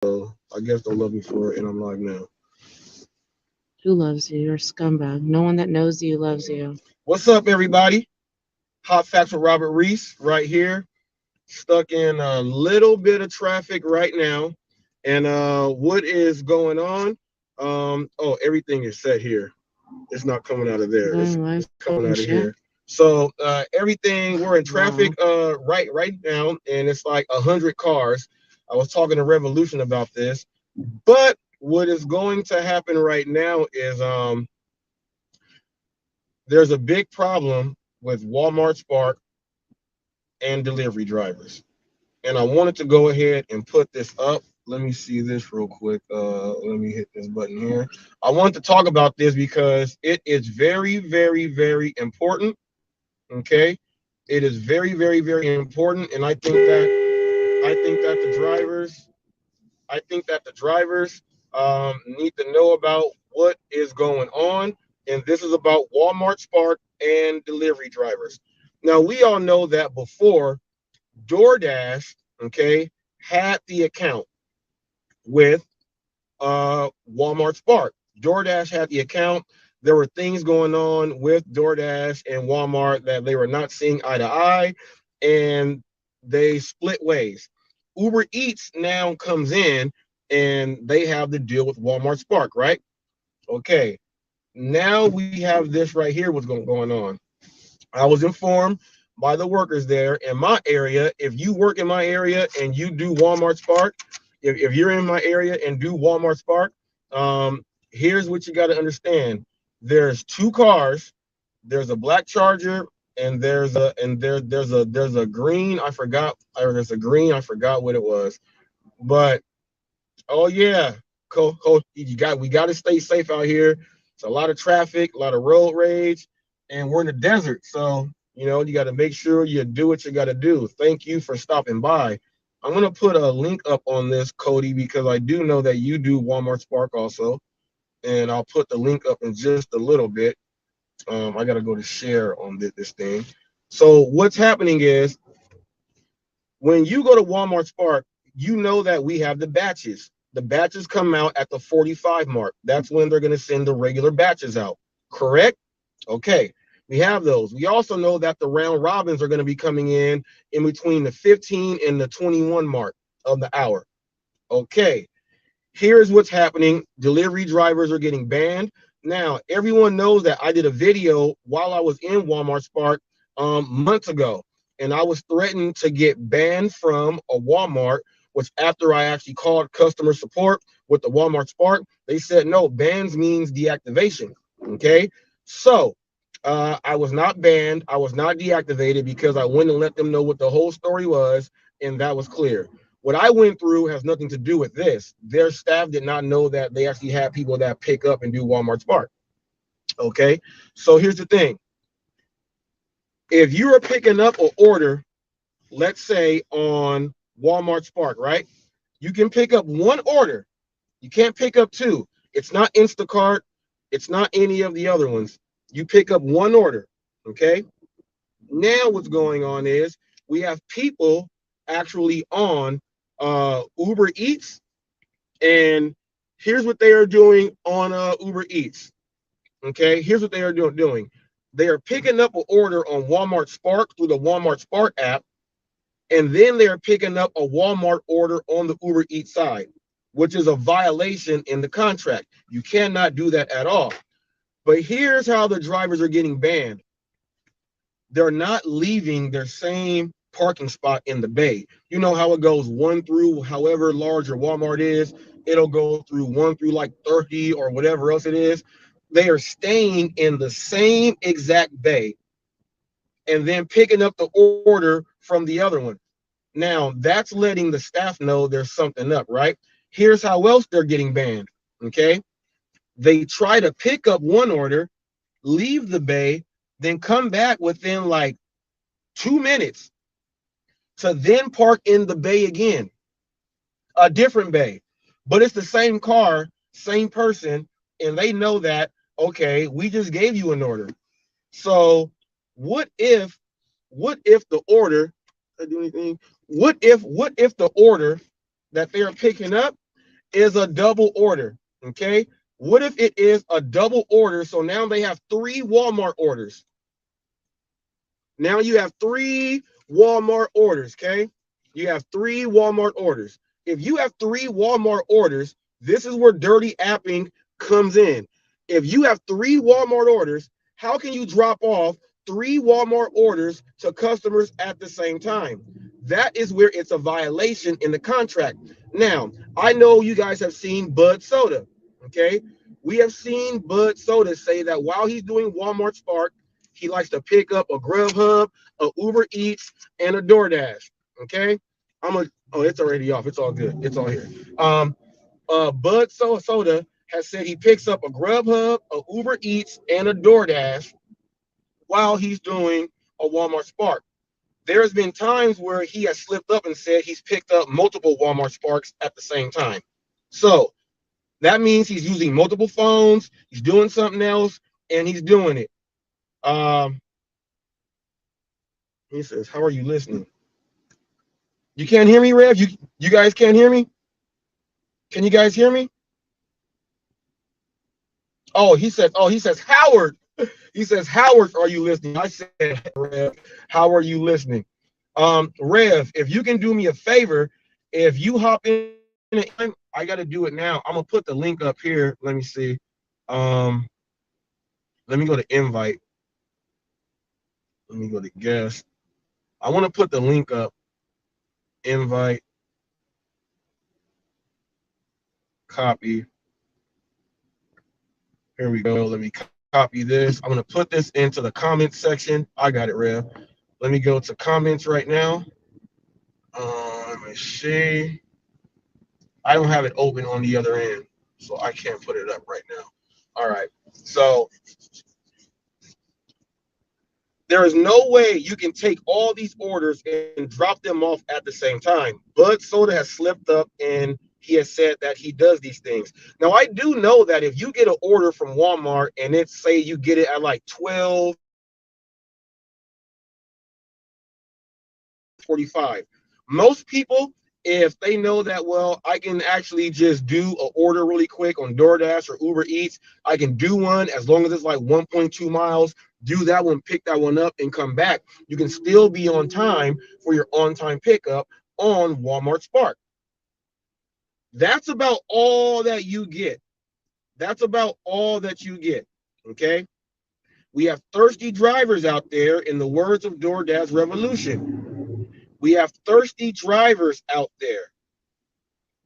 So I guess they'll love me for it, and I'm live now. Who loves you? You're a scumbag. No one that knows you loves you. What's up, everybody? Hot Facts with Robert Reese right here. Stuck in a little bit of traffic right now. And what is going on? Oh, everything is set here. It's not coming out of there. Going It's live coming out and of shit. here. So everything we're in traffic Wow. right now, and it's like 100 cars. I was talking to Revolution about this, but what is going to happen right now is there's a big problem with Walmart Spark and delivery drivers. And I wanted to go ahead and put this up. Let me see this real quick. Let me hit this button here. I wanted to talk about this because it is very, very, very important. Okay, it is very, very, very important, and I think that the drivers, need to know about what is going on, and this is about Walmart Spark and delivery drivers. Now we all know that before DoorDash, okay, had the account with Walmart Spark. DoorDash had the account. There were things going on with DoorDash and Walmart that they were not seeing eye to eye, and they split ways. Uber Eats now comes in and they have the deal with Walmart Spark, right? Okay. Now we have this right here, what's going on. I was informed by the workers there in my area. If you work in my area and you do Walmart Spark, if you're in my area and do Walmart Spark, here's what you got to understand. There's two cars. There's a black Charger and there's a green. I forgot. There's a green. I forgot what it was. But oh yeah, we got to stay safe out here. It's a lot of traffic, a lot of road rage, and we're in the desert. So you got to make sure you do what you got to do. Thank you for stopping by. I'm gonna put a link up on this, Cody, because I do know that you do Walmart Spark also, and I'll put the link up in just a little bit. I gotta go to share on this thing. So what's happening is when you go to Walmart Spark, you know that we have the batches. The batches come out at the 45 mark. That's when they're going to send the regular batches out. Correct? Okay. We have those. We also know that the round robins are going to be coming in between the 15 and the 21 mark of the hour. Okay. Here's what's happening. Delivery drivers are getting banned. Now, everyone knows that I did a video while I was in Walmart Spark months ago, and I was threatened to get banned from a Walmart, which after I actually called customer support with the Walmart Spark, they said, no, bans means deactivation. Okay. So I was not banned. I was not deactivated because I went and let them know what the whole story was, and that was clear. What I went through has nothing to do with this. Their staff did not know that they actually had people that pick up and do Walmart Spark. Okay. So here's the thing. If you are picking up an order, let's say on Walmart Spark, right? You can pick up one order. You can't pick up two. It's not Instacart. It's not any of the other ones. You pick up one order. Okay. Now what's going on is we have people actually on Uber Eats, and here's what they are doing on Uber Eats. Okay, here's what they are doing. They are picking up an order on Walmart Spark through the Walmart Spark app, and then they are picking up a Walmart order on the Uber Eats side, which is a violation in the contract. You cannot do that at all. But here's how the drivers are getting banned. They're not leaving their same parking spot in the bay. You know how it goes one through however large your Walmart is, it'll go through one through like 30 or whatever else it is. They are staying in the same exact bay and then picking up the order from the other one. Now, that's letting the staff know there's something up, right? Here's how else they're getting banned, okay? They try to pick up one order, leave the bay, then come back within like 2 minutes to then park in the bay again, a different bay. But it's the same car, same person, and they know that, okay, we just gave you an order. So what if the order, did I do anything? What if the order that they're picking up is a double order. Okay. What if it is a double order? So now they have 3 Walmart orders. Now you have 3 Walmart orders. Okay. You have 3 Walmart orders. If you have 3 Walmart orders, this is where dirty apping comes in. If you have 3 Walmart orders, how can you drop off 3 Walmart orders to customers at the same time? That is where it's a violation in the contract. Now, I know you guys have seen Bud Soda. Okay. We have seen Bud Soda say that while he's doing Walmart Spark, he likes to pick up a Grubhub, a Uber Eats, and a DoorDash. Okay. Oh, it's already off. It's all good. It's all here. Um, Bud Soda has said he picks up a Grubhub, a Uber Eats, and a DoorDash while he's doing a Walmart Spark. There's been times where he has slipped up and said he's picked up multiple Walmart Sparks at the same time. So that means he's using multiple phones, he's doing something else, and he's doing it. Um, he says, "How are you listening? You can't hear me, Rev? You guys can't hear me? Can you guys hear me?" Oh, he says, Howard. He says, Howard, are you listening? I said, Rev, how are you listening? Rev, if you can do me a favor, if you hop in, I got to do it now. I'm gonna put the link up here. Let me see. Um, let me go to invite. Let me go to guest. I want to put the link up. Invite. Copy. Here we go. Let me copy this. I'm gonna put this into the comments section. I got it, Rev. Let me go to comments right now. Let me see. I don't have it open on the other end, so I can't put it up right now. All right. So there is no way you can take all these orders and drop them off at the same time. Bud Soda has slipped up and he has said that he does these things. Now, I do know that if you get an order from Walmart and it's say you get it at like 12:45, most people, if they know that, well, I can actually just do an order really quick on DoorDash or Uber Eats, I can do one as long as it's like 1.2 miles, do that one, pick that one up, and come back. You can still be on time for your on-time pickup on Walmart Spark. That's about all that you get. That's about all that you get. Okay. We have thirsty drivers out there, in the words of DoorDash Revolution. We have thirsty drivers out there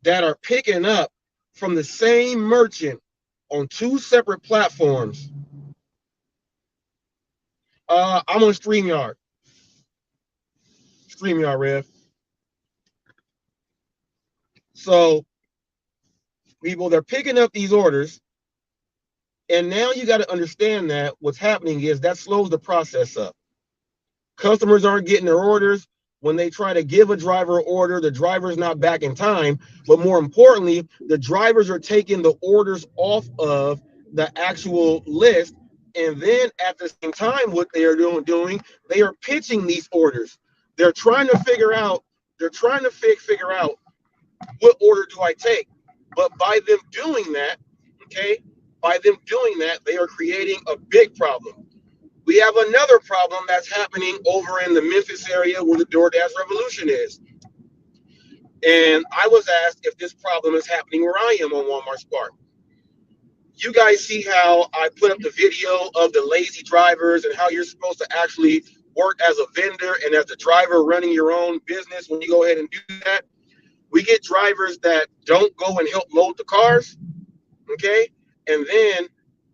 that are picking up from the same merchant on 2 separate platforms. I'm on StreamYard. StreamYard, Rev. So people, they're picking up these orders, and now you got to understand that what's happening is that slows the process up. Customers aren't getting their orders. When they try to give a driver an order, the driver's not back in time. But more importantly, the drivers are taking the orders off of the actual list. And then at the same time, what they are doing, they are pitching these orders. They're trying to figure out, figure out what order do I take. But by them doing that, okay, they are creating a big problem. We have another problem that's happening over in the Memphis area where the DoorDash revolution is. And I was asked if this problem is happening where I am on Walmart Spark. You guys see how I put up the video of the lazy drivers and how you're supposed to actually work as a vendor and as the driver running your own business when you go ahead and do that. We get drivers that don't go and help load the cars, okay? And then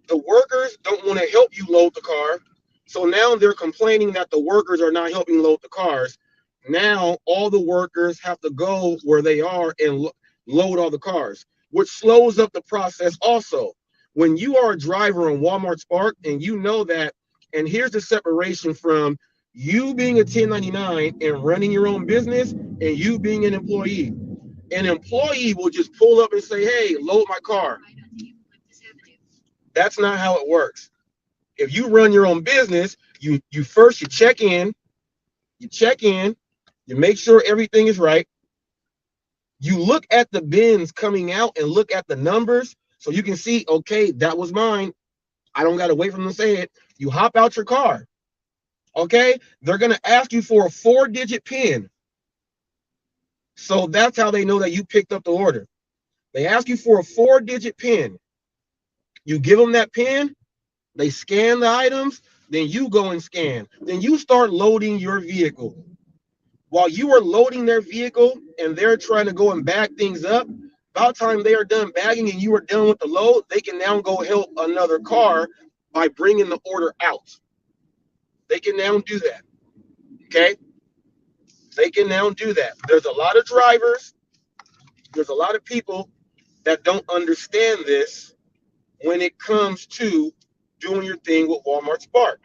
the workers don't want to help you load the car. So now they're complaining that the workers are not helping load the cars. Now all the workers have to go where they are and load all the cars, which slows up the process also. When you are a driver on Walmart Spark and you know that, and here's the separation from you being a 1099 and running your own business and you being an employee. An employee will just pull up and say, hey, load my car. That's not how it works. If you run your own business, you first you check in, you make sure everything is right. You look at the bins coming out and look at the numbers so you can see, okay, that was mine. I don't got to wait for them to say it. You hop out your car. Okay. They're going to ask you for a 4-digit PIN. So that's how they know that you picked up the order. They ask you for a 4-digit PIN. You give them that PIN. They scan the items. Then you go and scan. Then you start loading your vehicle. While you are loading their vehicle and they're trying to go and bag things up, about time they are done bagging and you are done with the load, they can now go help another car by bringing the order out. They can now do that. Okay? They can now do that. There's a lot of drivers, there's a lot of people that don't understand this when it comes to doing your thing with Walmart Spark.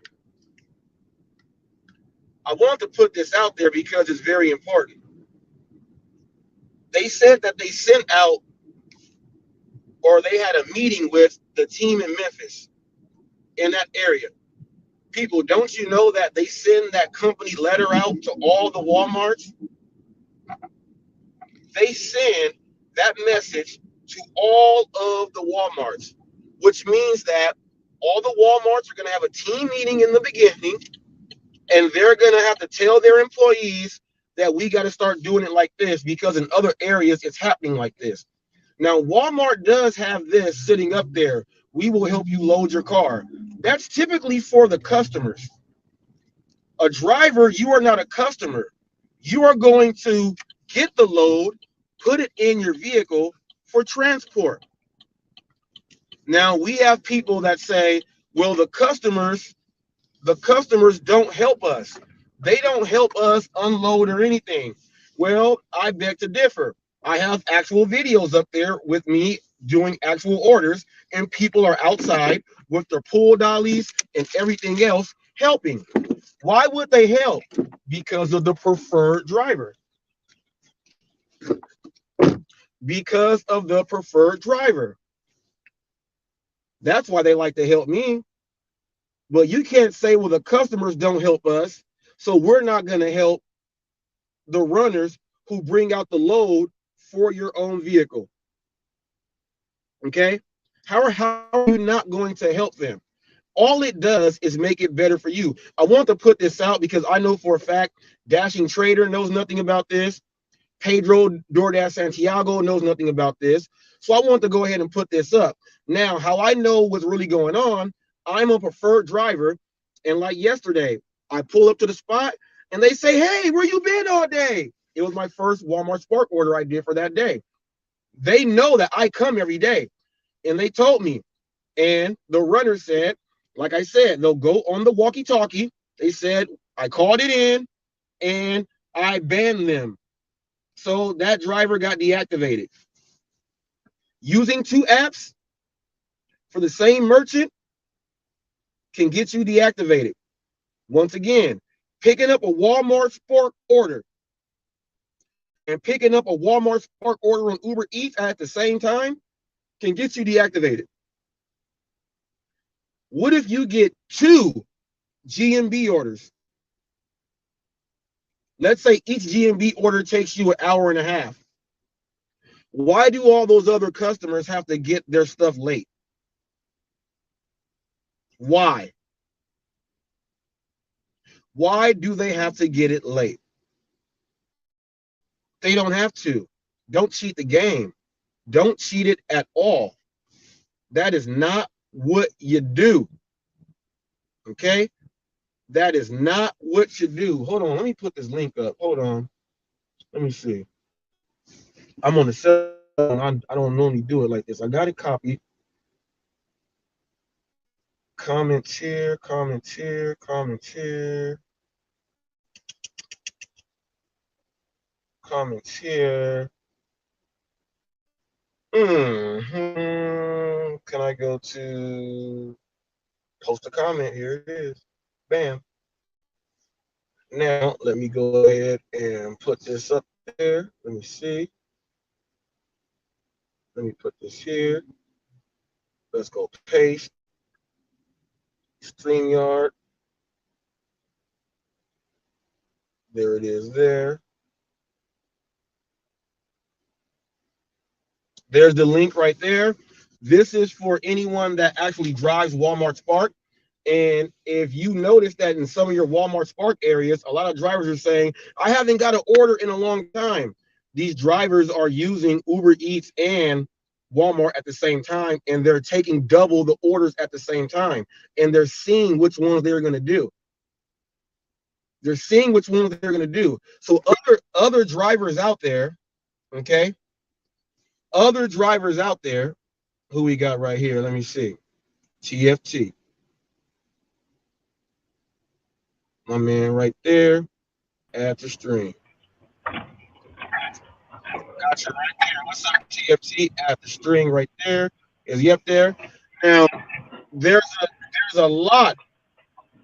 I want to put this out there because it's very important. They said that they sent out, or they had a meeting with the team in Memphis in that area. People, don't you know that they send that company letter out to all the Walmarts? They send that message to all of the Walmarts, which means that all the Walmarts are going to have a team meeting in the beginning, and they're going to have to tell their employees that we got to start doing it like this because in other areas it's happening like this. Now, Walmart does have this sitting up there. We will help you load your car. That's typically for the customers. A driver, you are not a customer. You are going to get the load, put it in your vehicle for transport. Now, we have people that say, well, the customers don't help us. They don't help us unload or anything. Well, I beg to differ. I have actual videos up there with me doing actual orders, and people are outside with their pool dollies and everything else helping. Why would they help? Because of the preferred driver. Because of the preferred driver. That's why they like to help me. But you can't say, well, the customers don't help us, so we're not going to help the runners who bring out the load for your own vehicle. Okay? How are you not going to help them? All it does is make it better for you. I want to put this out because I know for a fact Dashing Trader knows nothing about this. Pedro DoorDash Santiago knows nothing about this. So I want to go ahead and put this up. Now, how I know what's really going on, I'm a preferred driver. And like yesterday, I pull up to the spot and they say, hey, where you been all day? It was my first Walmart Spark order I did for that day. They know that I come every day. And they told me. And the runner said, like I said, they'll go on the walkie-talkie. They said, I called it in and I banned them. So that driver got deactivated. Using two apps for the same merchant can get you deactivated. Once again, picking up a Walmart Spark order and picking up a Walmart Spark order on Uber Eats at the same time can get you deactivated. What if you get two GMB orders? Let's say each GMB order takes you an hour and a half. Why do all those other customers have to get their stuff late? Why? Why do they have to get it late? They don't have to. Don't cheat the game. Don't cheat it at all. That is not what you do. Okay? That is not what you do. Hold on. Let me put this link up. Hold on. Let me see. I'm on the cell phone. I don't normally do it like this. I got it copied. Comment here, comment here, comment here, comment here. Can I go to post a comment? Here it is. Bam. Now, let me go ahead and put this up there. Let me see. Let me put this here. Let's go paste. StreamYard. There it is there. There's the link right there. This is for anyone that actually drives Walmart Spark. And if you notice that in some of your Walmart Spark areas, a lot of drivers are saying, I haven't got an order in a long time. These drivers are using Uber Eats and Walmart at the same time, and they're taking double the orders at the same time. And they're seeing which ones they're going to do. They're seeing which ones they're going to do. So other drivers out there, okay? Other drivers out there, who we got right here? Let me see. TFT. My man right there. Add to stream. Gotcha right there. What's up, TFT? Add the string right there. Is he up there? Now, there's a lot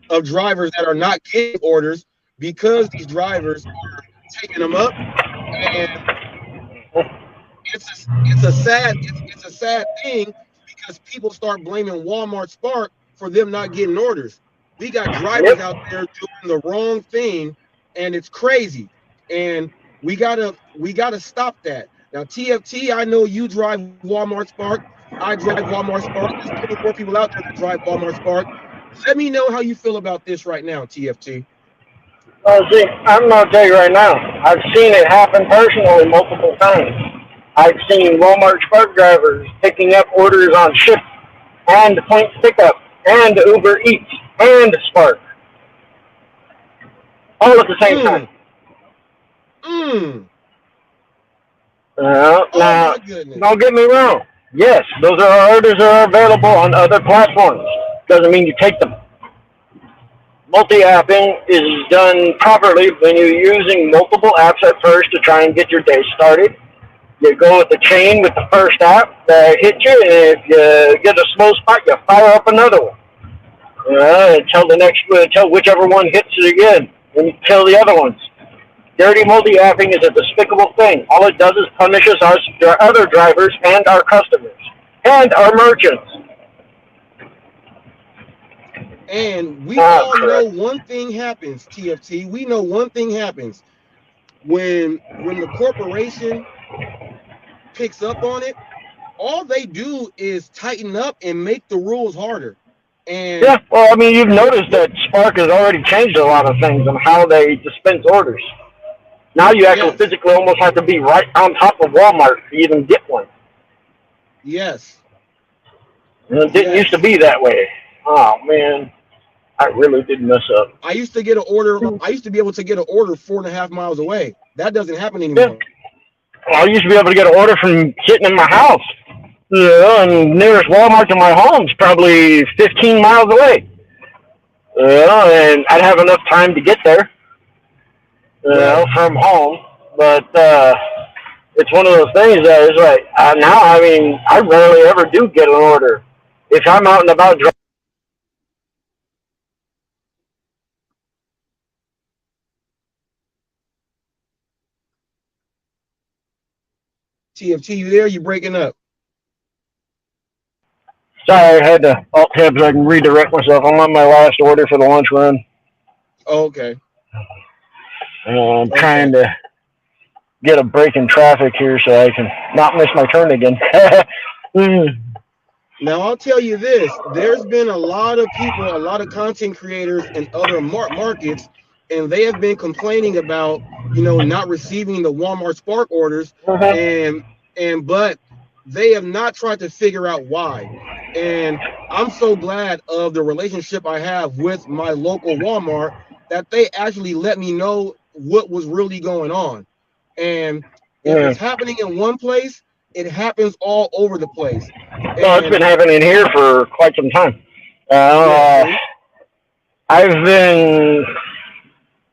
of drivers that are not getting orders because these drivers are taking them up, and it's a sad thing because people start blaming Walmart Spark for them not getting orders. We got drivers out there doing the wrong thing, and it's crazy. And we gotta stop that. Now, TFT, I know you drive Walmart Spark. I drive Walmart Spark. There's plenty more people out there that drive Walmart Spark. Let me know how you feel about this right now, TFT. See, I'm going to tell you right now, I've seen it happen personally multiple times. I've seen Walmart Spark drivers picking up orders on Shipt and Point Pickup and Uber Eats and Spark. All at the same time. Now, don't get me wrong. Yes, those orders are available on other platforms. Doesn't mean you take them. Multi-apping is done properly when you're using multiple apps at first to try and get your day started. You go with the chain with the first app that hits you, and if you get a slow spot, you fire up another one. Until whichever one hits it again, and you kill the other ones. Dirty multi-apping is a despicable thing. All it does is punishes our other drivers and our customers and our merchants. And we all know one thing happens, TFT. We know one thing happens. When the corporation picks up on it, all they do is tighten up and make the rules harder. And yeah, well, I mean, you've noticed that Spark has already changed a lot of things on how they dispense orders. Now you actually physically almost have to be right on top of Walmart to even get one. Yes. And it didn't used to be that way. Oh, man. I really did mess up. I used to get an order. I used to be able to get an order 4.5 miles away. That doesn't happen anymore. Yeah. Well, I used to be able to get an order from sitting in my house. And nearest Walmart to my home is probably 15 miles away. And I'd have enough time to get there from home. But it's one of those things that is like, now, I mean, I rarely ever do get an order. If I'm out and about driving, TFT, you there? You breaking up? Sorry, I had to alt tab so I can redirect myself. I'm on my last order for the lunch run. Oh, okay. I'm trying to get a break in traffic here so I can not miss my turn again. Now, I'll tell you this. There's been a lot of people, a lot of content creators in other markets, and they have been complaining about, not receiving the Walmart Spark orders, but they have not tried to figure out why. And I'm so glad of the relationship I have with my local Walmart that they actually let me know what was really going on. And if it's happening in one place, it happens all over the place. Well, it's been happening here for quite some time. I've been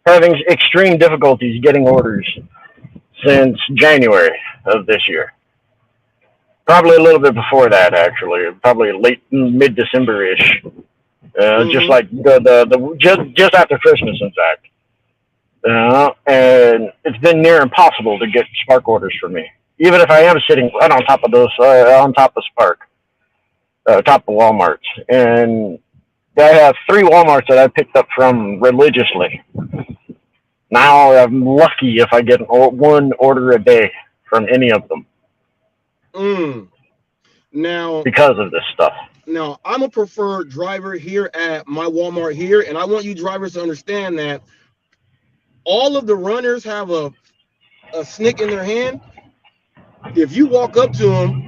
having extreme difficulties getting orders since January of this year. Probably a little bit before that, actually. Probably late mid-December-ish. Just like just after Christmas, in fact. And it's been near impossible to get Spark orders for me, even if I am sitting right on top of those, on top of Spark, top of Walmarts. And I have 3 Walmarts that I picked up from religiously. Now I'm lucky if I get one order a day from any of them. Mm. Now, because of this stuff. now I'm a preferred driver here at my Walmart here, and I want you drivers to understand that all of the runners have a snick in their hand. If you walk up to them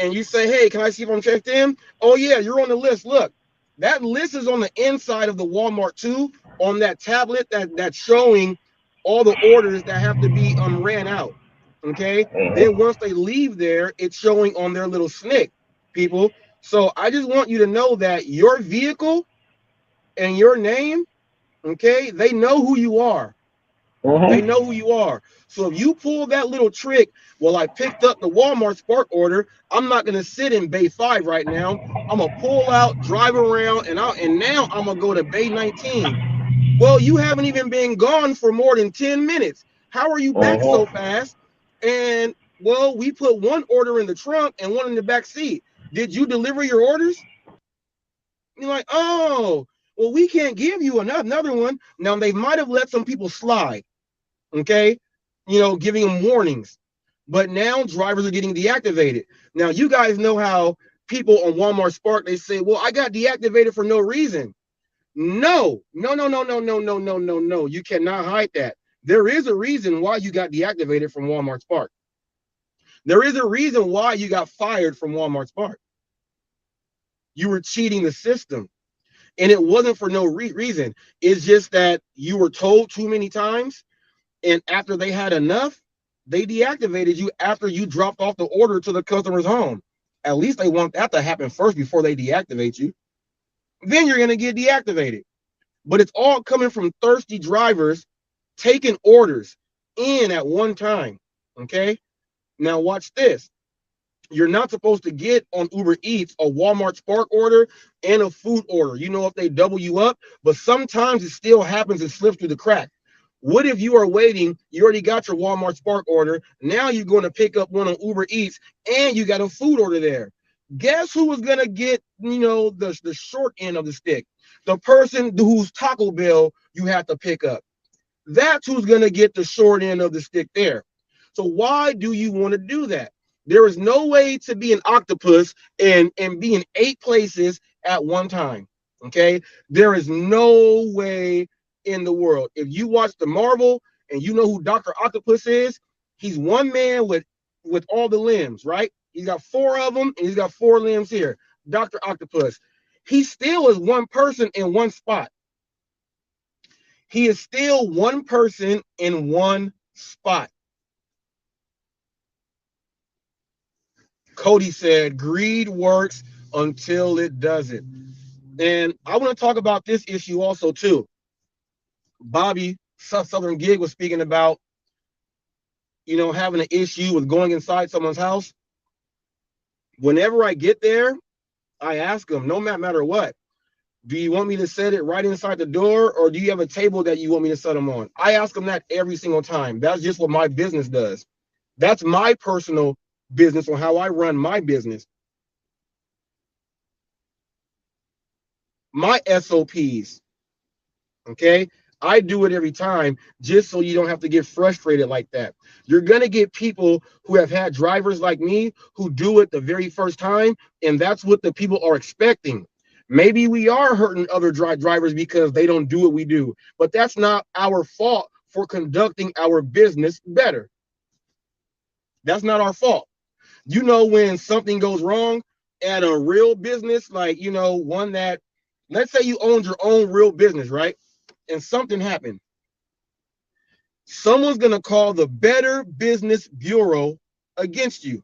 and you say, "Hey, can I see if I'm checked in?" Oh yeah, you're on the list. Look, that list is on the inside of the Walmart too, on that tablet that's showing all the orders that have to be ran out. Okay. Then Hmm. once they leave there, it's showing on their little snick, people. So I just want you to know that your vehicle and your name, okay, they know who you are. They Hmm. know who you are. So if you pull that little trick, well, I picked up the Walmart Spark order. I'm not gonna sit in Bay 5 right now. I'm gonna pull out, drive around, and now I'm gonna go to Bay 19. Well, you haven't even been gone for more than 10 minutes. How are you back so Hmm. fast? And well, we put one order in the trunk and one in the back seat. Did you deliver your orders? You're like, oh, well, we can't give you another one. Now they might have let some people slide, okay, giving them warnings. But now drivers are getting deactivated. Now you guys know how people on Walmart Spark, they say, well, I got deactivated for no reason. No, no, no, no, no, no, no, no, no, no. You cannot hide that. There is a reason why you got deactivated from Walmart Spark. There is a reason why you got fired from Walmart Spark. You were cheating the system. And it wasn't for no reason. It's just that you were told too many times. And after they had enough, they deactivated you after you dropped off the order to the customer's home. At least they want that to happen first before they deactivate you. Then you're going to get deactivated. But it's all coming from thirsty drivers taking orders in at one time. Okay. Now, watch this. You're not supposed to get on Uber Eats a Walmart Spark order and a food order. You know, if they double you up, but sometimes it still happens and slips through the crack. What if you are waiting? You already got your Walmart Spark order. Now you're going to pick up one on Uber Eats and you got a food order there. Guess who is going to get, the short end of the stick? The person whose Taco Bell you have to pick up. That's who's going to get the short end of the stick there. So why do you want to do that? There is no way to be an octopus and be in 8 places at one time. Okay, there is no way in the world. If you watch the Marvel and you know who Doctor Octopus is, he's one man with all the limbs, right? He's got four of them and he's got four limbs here. Doctor Octopus. He still is one person in one spot. He is still one person in one spot. Cody said, greed works until it doesn't. And I want to talk about this issue also, too. Bobby, Southern Gig, was speaking about, having an issue with going inside someone's house. Whenever I get there, I ask them, no matter what, do you want me to set it right inside the door or do you have a table that you want me to set them on? I ask them that every single time. That's just what my business does. That's my personal business on how I run my business. My SOPs. Okay. I do it every time just so you don't have to get frustrated like that. You're going to get people who have had drivers like me who do it the very first time, and that's what the people are expecting. Maybe we are hurting other drivers because they don't do what we do, but that's not our fault for conducting our business better. That's not our fault. When something goes wrong at a real business, like, one that, let's say you owned your own real business, right? And something happened. Someone's going to call the Better Business Bureau against you.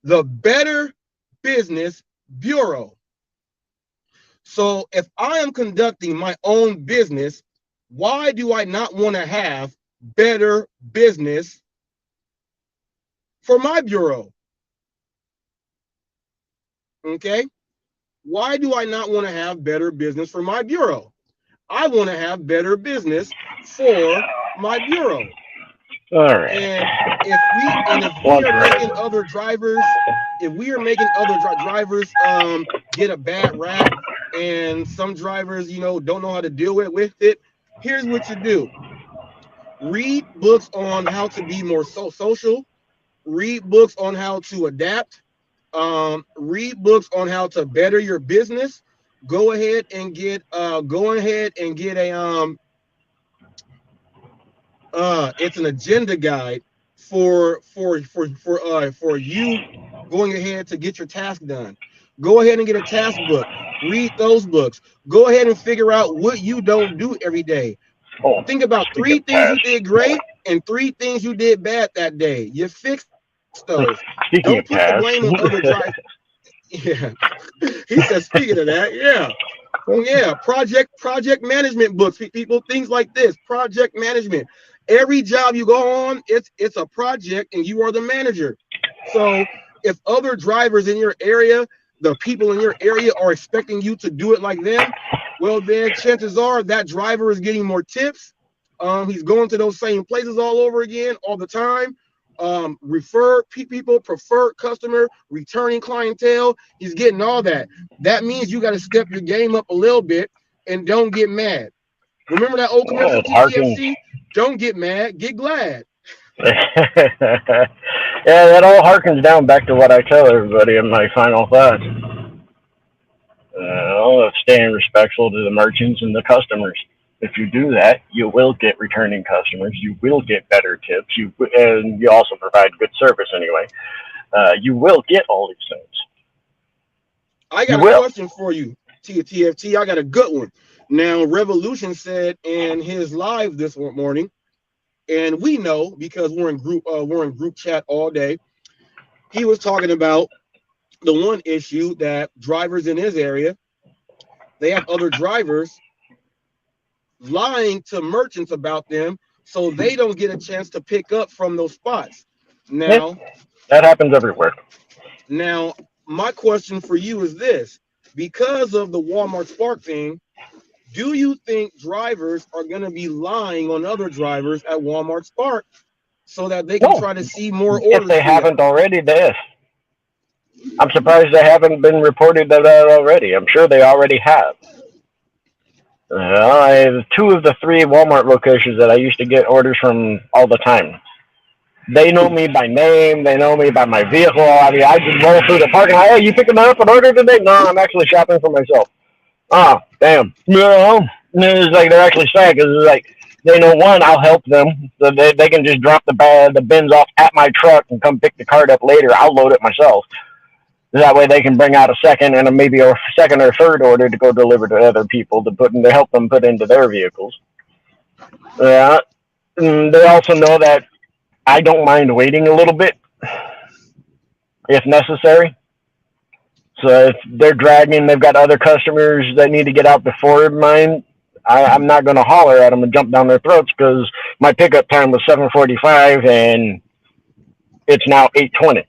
The Better Business Bureau. So if I am conducting my own business, why do I not want to have better business for my bureau? Okay. Why do I not want to have better business for my bureau? I want to have better business for my bureau. All right. And if we Lunch are making ready. other drivers, if we are making other drivers get a bad rap, and some drivers, don't know how to deal with it, here's what you do. Read books on how to be more social. read books on how to adapt, read books on how to better your business. Go ahead and get a it's an agenda guide for you going ahead to get your task done. Go ahead and get a task book. Read those books. Go ahead and figure out what you don't do every day. Oh, Think about speaking three of things past, you did great and three things you did bad that day. You fix those. Don't put the speaking of blame on past, other drivers. Yeah. He said, speaking of that, yeah. Yeah, project management books, people, things like this, project management. Every job you go on, it's a project and you are the manager. So if other drivers in your area, the people in your area are expecting you to do it like them, well then chances are that driver is getting more tips. He's going to those same places all over again all the time. Refer people, preferred customer, returning clientele. He's getting all that. That means you got to step your game up a little bit and don't get mad. Remember that old commercial it harkens. TTFC? Don't get mad, get glad. Yeah, that all harkens down back to what I tell everybody in my final thoughts. Staying respectful to the merchants and the customers. If you do that, you will get returning customers. You will get better tips. And you also provide good service anyway. You will get all these things. I You got a will. question for you, TFT. I got a good one. Now, Revolution said in his live this morning, and we know because we're in group chat all day. He was talking about the one issue that drivers in his area, they have other drivers lying to merchants about them so they don't get a chance to pick up from those spots. Yeah, Now, that happens everywhere. now my question for you is this: because of the Walmart Spark thing, do you think drivers are going to be lying on other drivers at Walmart Spark so that they can No, try to see more if orders they for them? haven't already, I'm surprised they haven't been reported that already. I'm sure they already have. I have two of the three Walmart locations that I used to get orders from all the time. They know me by name. They know me by my vehicle. I mean, I just roll through the parking lot. Hey, you picking up an order today? No, I'm actually shopping for myself. Oh, damn. No, it's like they're actually sad because it's like they know one, I'll help them. So they can just drop the bins off at my truck and come pick the cart up later. I'll load it myself. That way they can bring out a second and maybe a second or third order to go deliver to other people to help them put into their vehicles. Yeah. They also know that I don't mind waiting a little bit if necessary. So if they're dragging, they've got other customers that need to get out before mine. I'm not going to holler at them and jump down their throats because my pickup time was 7:45 and it's now 8:20.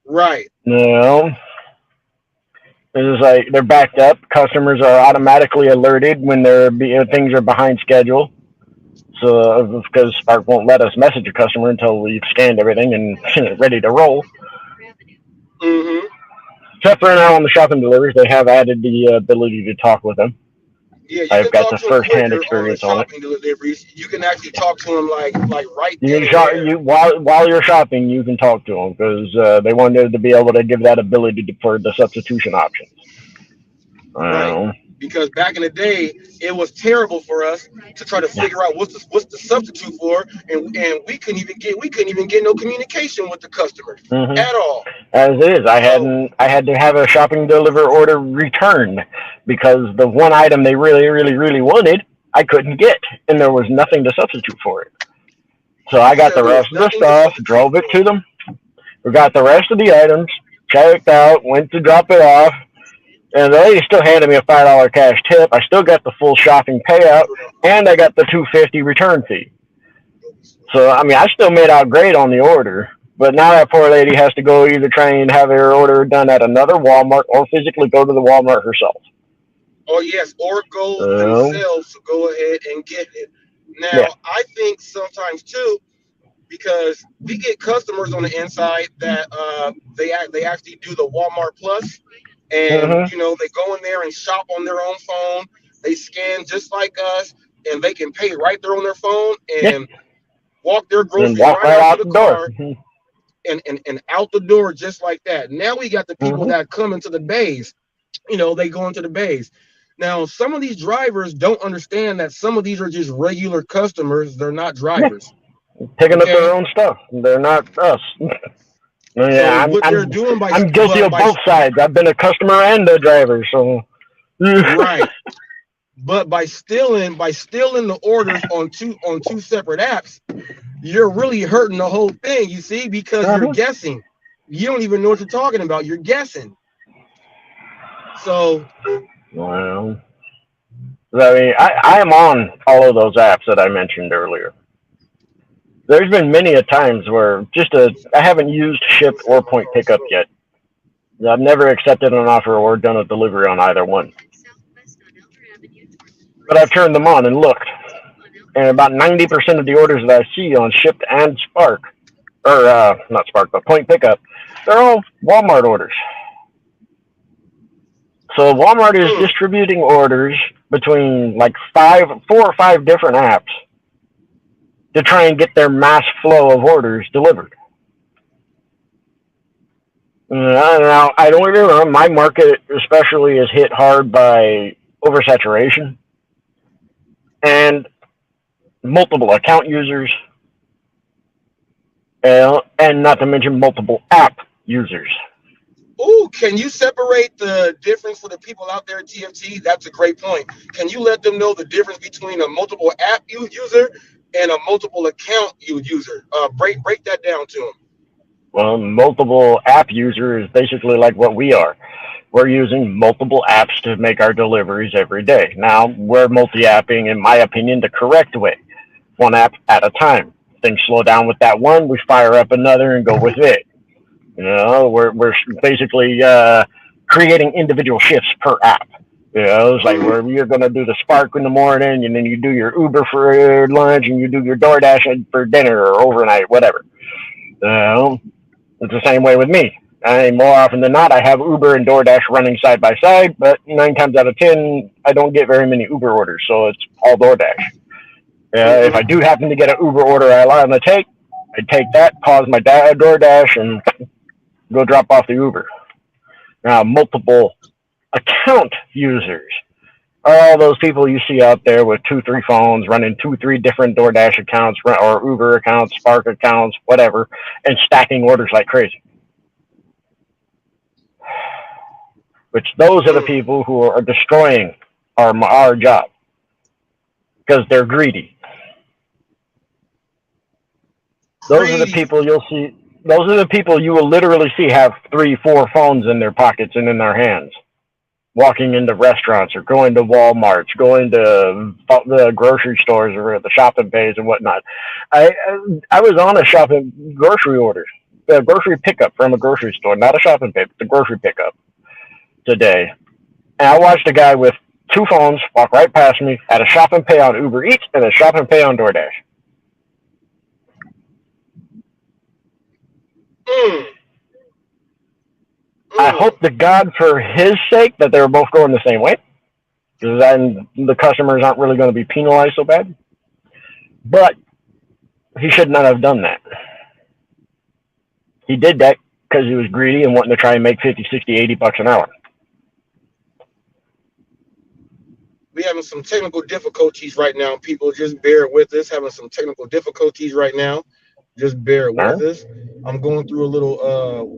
Right. You know, it's like they're backed up. Customers are automatically alerted when things are behind schedule. So because Spark won't let us message a customer until we've scanned everything and ready to roll. Mm-hmm. Except for now on the shopping deliveries, they have added the ability to talk with them. Yeah, you I've can got talk the to them first-hand quicker on the experience on it. shopping deliveries. You can actually talk to them like right You then can and there. while you're shopping, you can talk to them because they wanted to be able to give that ability for the substitution options. Right. Um, Because back in the day, it was terrible for us to try to yeah. figure out what's the substitute for, and we couldn't even get no communication with the customer hmm at all. As is, So I had to have a shopping deliver order returned because the one item they really, really, really wanted, I couldn't get, and there was nothing to substitute for it. So I you got said the there was rest of the nothing to stuff, substitute drove it for. to them. We got the rest of the items, checked out, went to drop it off, and the lady still handed me a $5 cash tip. I still got the full shopping payout, and I got the $2.50 return fee. So I mean, I still made out great on the order. But now that poor lady has to go either try and have her order done at another Walmart or physically go to the Walmart herself. Oh yes, or go So themselves to go ahead and get it. yeah. Now I think sometimes too, because we get customers on the inside that they actually do the Walmart Plus, and Mhm. they go in there and shop on their own phone. They scan just like us, and they can pay right there on their phone. Yeah. And walk their And groceries walk right right out to out the the door. car and out the door just like that. Now we got the people Mm-hmm. that come into the bays. They go into the bays. Now, some of these drivers don't understand that some of these are just regular customers. They're not Yeah, drivers. picking up their Okay. own stuff. They're not us. So Yeah, I'm what they're I'm doing by I'm guilty but of by both sides. I've been a customer and a driver, so right, but by stealing the orders on two separate apps, you're really hurting the whole thing. You see, because you're uh-huh. guessing. You don't even know what you're talking about. You're guessing. So, Well, I mean, I am on all of those apps that I mentioned earlier. There's been many a times where I haven't used shipped or point pickup yet. I've never accepted an offer or done a delivery on either one. But I've turned them on and looked, and about 90% of the orders that I see on shipped and Spark, or not Spark, but point pickup, they're all Walmart orders. So Walmart is mm, distributing orders between like 4 or 5 different apps to try and get their mass flow of orders delivered. Now, I don't get me wrong, my market especially is hit hard by oversaturation and multiple account users, and not to mention multiple app users. ooh, can you separate the difference for the people out there at TFT? That's a great point. Can you let them know the difference between a multiple app user and a multiple account user? Break that down to them. Well, multiple app user is basically like what we are. We're using multiple apps to make our deliveries every day. Now, we're multi-apping, in my opinion, the correct way, one app at a time. Things slow down with that one, we fire up another and go with it. We're basically creating individual shifts per app. It's like where you're going to do the Spark in the morning, and then you do your Uber for lunch, and you do your DoorDash for dinner or overnight, whatever. Uh, it's the same way with me. More often than not, I have Uber and DoorDash running side by side, but 9 times out of 10, I don't get very many Uber orders, so it's all DoorDash. If I Mm-hmm. do happen to get an Uber order I allow them to take, I take that, pause my DoorDash, and go drop off the Uber. Now, multiple account users are all those people you see out there with 2, 3 phones running 2, 3 different DoorDash accounts or Uber accounts, Spark accounts, whatever, and stacking orders like crazy. Which those are the Mm. people who are destroying our job because they're greedy. Those are the Greedy. people you'll see. Those are the people you will literally see have 3, 4 phones in their pockets and in their hands, walking into restaurants or going to Walmart's, going to the grocery stores or the shopping bays and whatnot. I I was on a shopping grocery order, a grocery pickup from a grocery store, not a shopping pay, but the grocery pickup today. And I watched a guy with 2 phones walk right past me, had a shop and pay on Uber Eats and a shop and pay on DoorDash. Mm. I Mm. hope to God for his sake that they were both going the same way, because then the customers aren't really going to be penalized so bad. But he should not have done that. He did that because he was greedy and wanting to try and make 50, 60, $80 an hour. We having some technical difficulties right now. People, just bear with us. Having some technical difficulties right now. Just bear All with right? us. I'm going through a little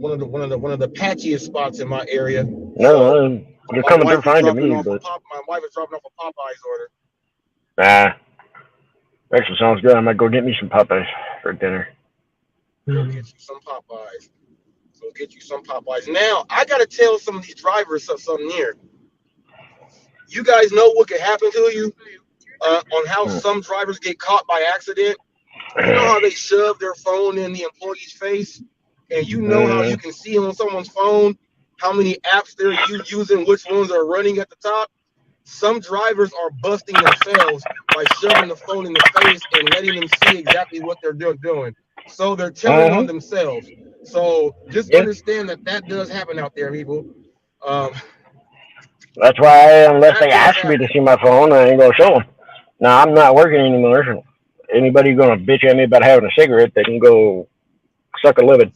one of the patchiest spots in my area. So No, you're my coming through wife is fine to dropping me, off a but pop. My wife is dropping off a Popeyes order. nah, actually sounds good. I might go get me some Popeyes for dinner. Go get you some Popeyes. Go get you some Popeyes. Now I gotta tell some of these drivers something here. You guys know what could happen to you on how some drivers get caught by accident. You know how they shove their phone in the employee's face, and you know how you can see on someone's phone how many apps they're using, which ones are running at the top. Some drivers are busting themselves by shoving the phone in the face and letting them see exactly what they're doing. So they're telling on Uh-huh. themselves. So just Yeah, understand that does happen out there, people. Um, that's why unless that they does ask me happen. to see my phone, I ain't gonna show them. Now I'm not working anymore. Anybody gonna bitch at me about having a cigarette, they can go suck a living.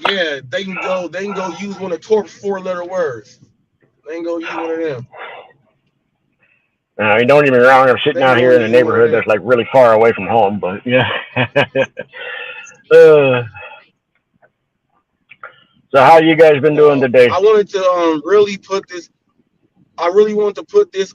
Yeah, they can go. They can go use one of Torp's four-letter words. They can go use one of them. Don't get me wrong, I'm They sitting can out go here in a use one of neighborhood them. that's like really far away from home, but yeah. uh, so how you guys been doing today? I wanted to really put this. I really want to put this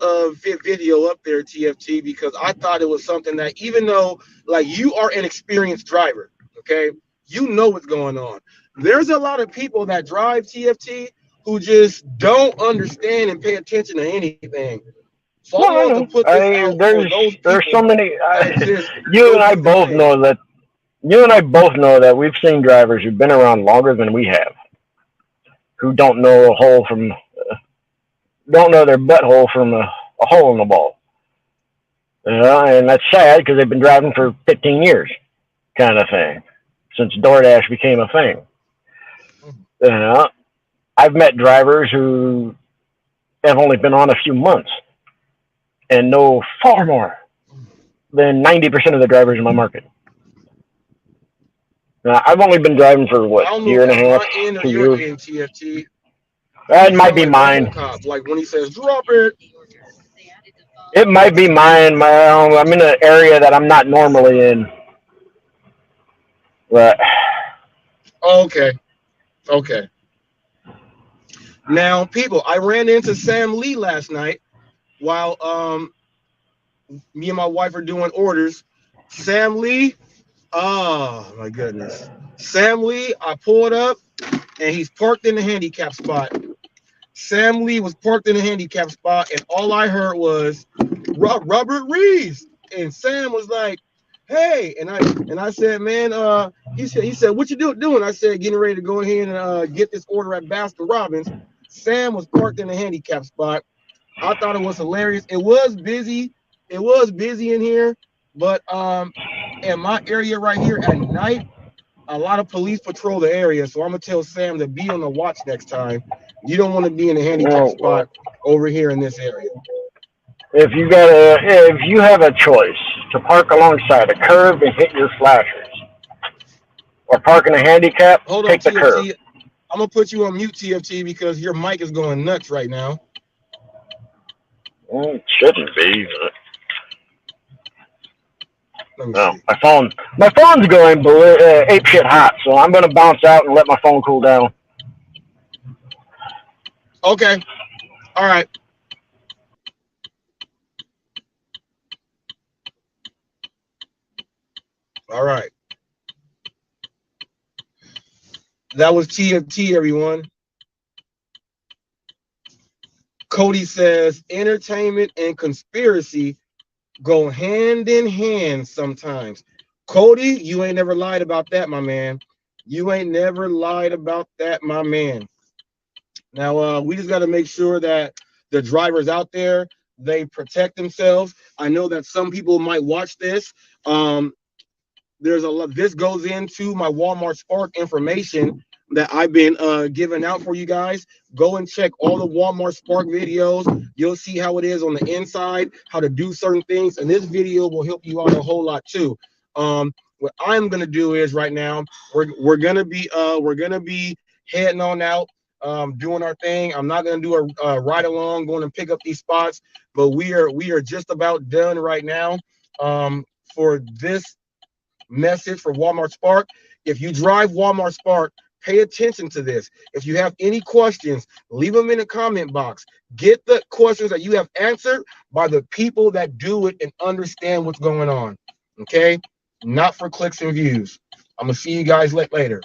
video up there, TFT, because I thought it was something that, even though like you are an experienced driver, okay, you know what's going on. There's a lot of people that drive, TFT, who just don't understand and pay attention to anything. So I No, I wanted to know. put this out for those There's people so many. that just You and don't I do the both thing. know that. You and I both know that we've seen drivers who've been around longer than we have, who don't know their butthole from a hole in the ball. And that's sad because they've been driving for 15 years, kind of thing, since DoorDash became a thing. Uh, I've met drivers who have only been on a few months and know far more than 90% of the drivers in my market. I've only been driving for I what, don't know year if and a that's half, my end or 2 years. your end, TFT. It You might sound be like mine. RoboCop, like when he says "drop it." It might be mine. I'm in an area that I'm not normally in. But Okay, okay. Now, people, I ran into Sam Lee last night while me and my wife are doing orders. Sam Lee, oh my goodness. Sam Lee, I pulled up and he's parked in the handicap spot. Sam Lee was parked in the handicap spot, and all I heard was Robert Reeves. And Sam was like, "Hey," and I said, "Man, he said, what you doing?" I said, "Getting ready to go ahead and get this order at Baskin Robbins." Sam was parked in the handicap spot. I thought it was hilarious. It was busy. It was busy in here, but in my area right here at night, a lot of police patrol the area. So I'm gonna tell Sam to be on the watch next time. You don't want to be in a handicap well, spot over here in this area. if you have a choice to park alongside a curb and hit your flashers, or park in a handicap, Hold on, take the curb. TFT. I'm gonna put you on mute, TFT, because your mic is going nuts right now. Well, it shouldn't be. Let me No, see. my phone's going ape shit hot, so I'm gonna bounce out and let my phone cool down. Okay. All right. All right. That was TFT, everyone. Cody says entertainment and conspiracy go hand in hand sometimes. Cody, you ain't never lied about that, my man. You ain't never lied about that, my man. Now, we just got to make sure that the drivers out there, they protect themselves. I know that some people might watch this. Um, there's a lot. This goes into my Walmart Spark information that I've been giving out for you guys. Go and check all the Walmart Spark videos. You'll see how it is on the inside, how to do certain things, and this video will help you out a whole lot too. What I'm gonna do is right now we're gonna be heading on out, doing our thing. I'm not gonna do a ride along, going and pick up these spots, but we are just about done right now. For this message for Walmart Spark. If you drive Walmart Spark, pay attention to this. If you have any questions, leave them in the comment box. Get the questions that you have answered by the people that do it and understand what's going on. Okay? Not for clicks and views. I'm going to see you guys later.